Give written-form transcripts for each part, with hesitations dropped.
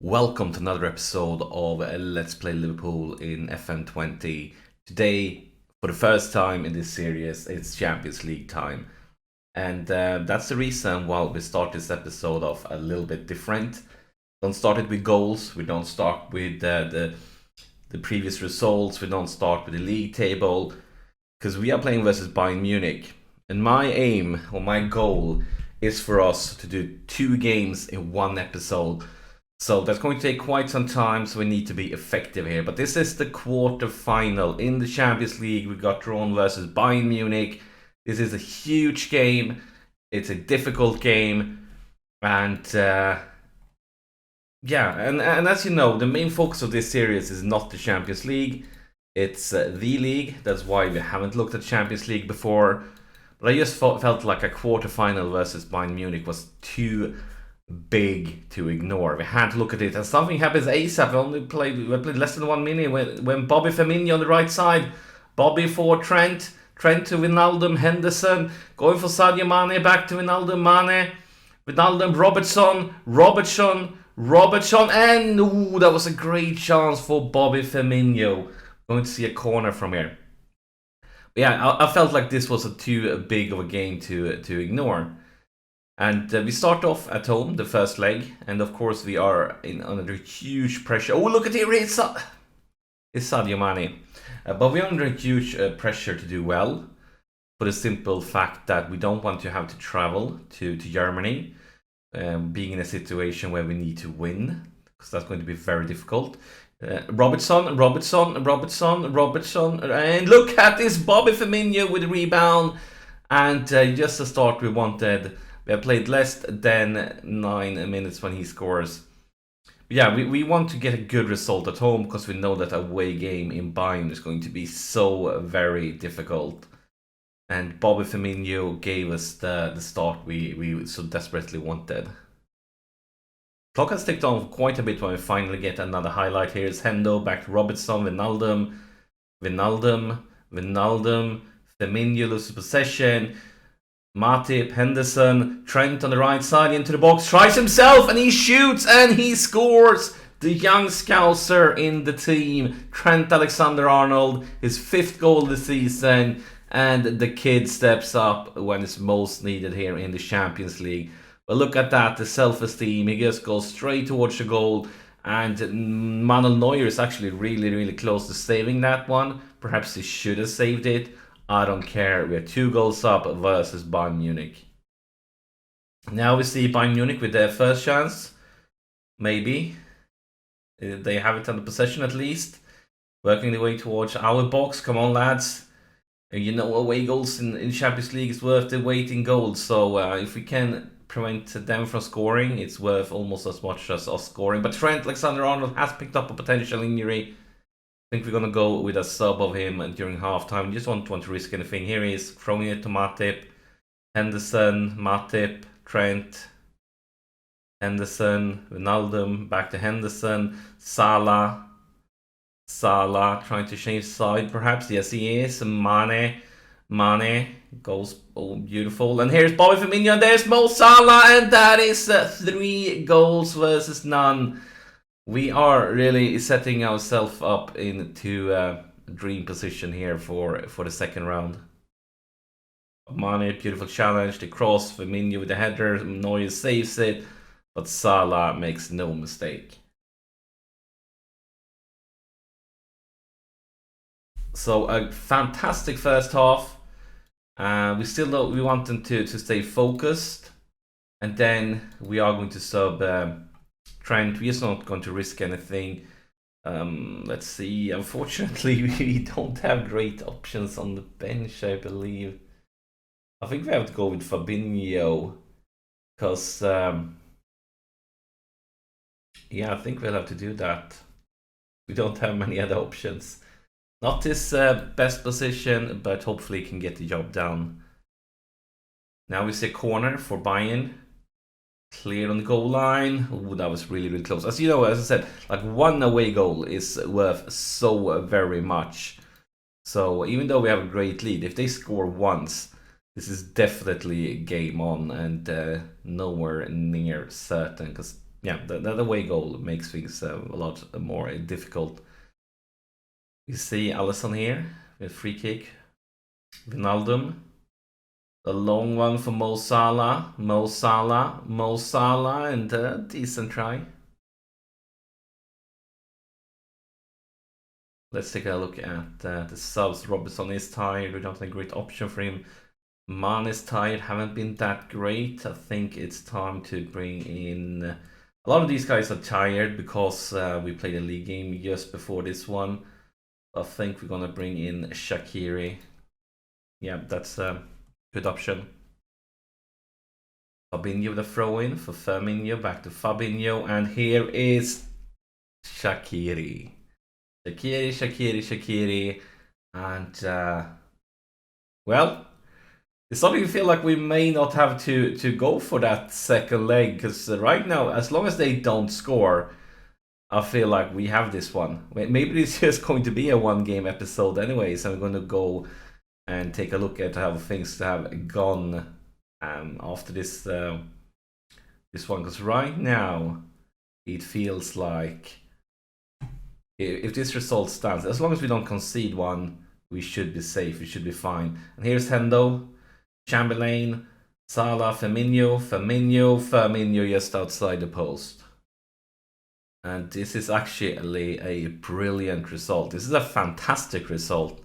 Welcome to another episode of Let's Play Liverpool in FM20. Today, for the first time in this series, it's Champions League time. And that's the reason why we start this episode off a little bit different. Don't start it with goals, we don't start with the previous results, we don't start with the league table, because we are playing versus Bayern Munich. And my aim, or my goal, is for us to do 2 games in 1 episode. So that's going to take quite some time, so we need to be effective here. But this is the quarter final in the Champions League. We got drawn versus Bayern Munich. This is a huge game. It's a difficult game. And and as you know, the main focus of this series is not the Champions League. It's the league. That's why we haven't looked at Champions League before. But I just felt like a quarter final versus Bayern Munich was too big to ignore. We had to look at it, and something happens ASAP. We played less than 1 minute when Bobby Firmino on the right side, Bobby for Trent to Wijnaldum, Henderson going for Sadio Mane, back to Wijnaldum, Mane, Wijnaldum, Robertson, and that was a great chance for Bobby Firmino. Going to see a corner from here. But yeah, I felt like this was too big of a game to ignore. And we start off at home, the first leg, and of course we are under huge pressure. Oh, look at here, it's Sadio Mane. But we're under huge pressure to do well, for the simple fact that we don't want to have to travel to Germany, being in a situation where we need to win, because that's going to be very difficult. Robertson, and look at this, Bobby Firmino with a rebound, and just to start we wanted. We have played less than 9 minutes when he scores. But yeah, we want to get a good result at home, because we know that away game in Bayern is going to be so very difficult. And Bobby Firmino gave us the start we so desperately wanted. Clock has ticked on quite a bit when we finally get another highlight. Here's Hendo, back to Robertson, Wijnaldum, Firmino loses possession. Matip, Henderson, Trent on the right side into the box, tries himself and he shoots and he scores! The young scouser in the team, Trent Alexander-Arnold, his 5th goal this season, and the kid steps up when it's most needed here in the Champions League. But look at that, the self-esteem, he just goes straight towards the goal, and Manuel Neuer is actually really close to saving that one. Perhaps he should have saved it. I don't care. We are 2 goals up versus Bayern Munich. Now we see Bayern Munich with their first chance. Maybe. They have it under possession at least. Working their way towards our box. Come on, lads. You know, away goals in Champions League is worth the weight in gold. So if we can prevent them from scoring, it's worth almost as much as us scoring. But Trent Alexander-Arnold has picked up a potential injury. I think we're going to go with a sub of him during halftime. Just don't want to risk anything. Here he is, throwing it to Matip. Henderson, Matip, Trent. Henderson, Wijnaldum, back to Henderson. Salah, trying to change side perhaps. Yes, he is. Mane goes, oh, beautiful. And here's Bobby Firmino, and there's Mo Salah, and that is 3 goals versus none. We are really setting ourselves up into a dream position here for the second round. Mane, beautiful challenge, the cross, Firmino with the header, Neuer saves it, but Salah makes no mistake. So a fantastic first half. We still know we want them to stay focused, and then we are going to sub Trent. We're just not going to risk anything. Let's see. Unfortunately, we don't have great options on the bench, I believe. I think we have to go with Fabinho, because yeah, I think we'll have to do that. We don't have many other options. Not his best position, but hopefully he can get the job done. Now we see a corner for Bayern. Clear on the goal line. Oh, that was really close. As you know, as I said, like 1 away goal is worth so very much. So even though we have a great lead, if they score once, this is definitely game on and nowhere near certain, because yeah, the away goal makes things a lot more difficult. You see Alisson here with free kick. Wijnaldum. The long one for Mo Salah. Mo Salah. Mo Salah, and a decent try. Let's take a look at the subs. Robertson is tired. We don't have a great option for him. Man is tired. Haven't been that great. I think it's time to bring in... A lot of these guys are tired because we played a league game just before this one. I think we're going to bring in Shaqiri. Yeah, that's a good option. Fabinho with a throw-in for Firmino. Back to Fabinho. And here is Shaqiri. Shaqiri. And, well, it's starting to feel like we may not have to go for that second leg. Because right now, as long as they don't score, I feel like we have this one. Maybe it's just going to be a one-game episode anyways. I'm going to go and take a look at how things have gone after this one. Because right now, it feels like if this result stands, as long as we don't concede one, we should be safe. We should be fine. And here's Hendo, Chamberlain, Salah, Firmino just outside the post. And this is actually a brilliant result. This is a fantastic result.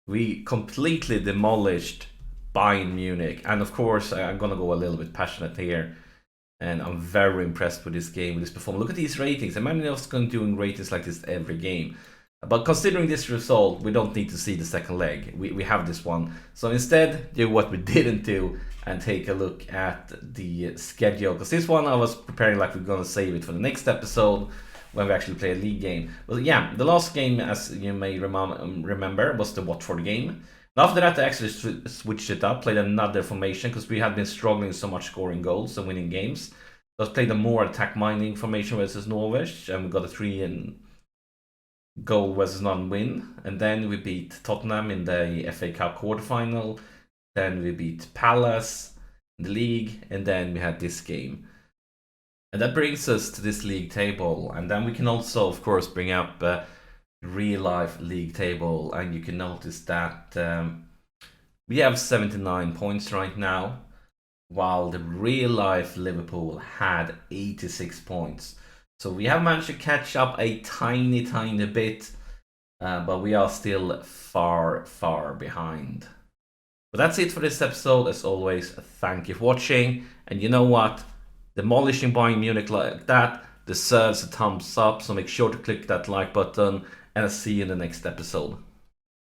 We completely demolished Bayern Munich. And of course, I'm going to go a little bit passionate here. And I'm very impressed with this game, with this performance. Look at these ratings. Imagine us doing ratings like this every game. But considering this result, we don't need to see the second leg. We have this one. So instead, do what we didn't do and take a look at the schedule. Because this one I was preparing like we're going to save it for the next episode when we actually play a league game. Well, yeah, the last game, as you may remember, was the Watford game. After that, I actually switched it up, played another formation because we had been struggling so much scoring goals and winning games. So I played a more attack-minding formation versus Norwich, and we got a 3-goal versus none win. And then we beat Tottenham in the FA Cup quarterfinal. Then we beat Palace in the league, and then we had this game. And that brings us to this league table. And then we can also, of course, bring up real life league table, and you can notice that we have 79 points right now, while the real life Liverpool had 86 points. So we have managed to catch up a tiny bit, but we are still far behind. But that's it for this episode. As always, thank you for watching, and you know what, demolishing Bayern Munich like that deserves a thumbs up, so make sure to click that like button, and I'll see you in the next episode.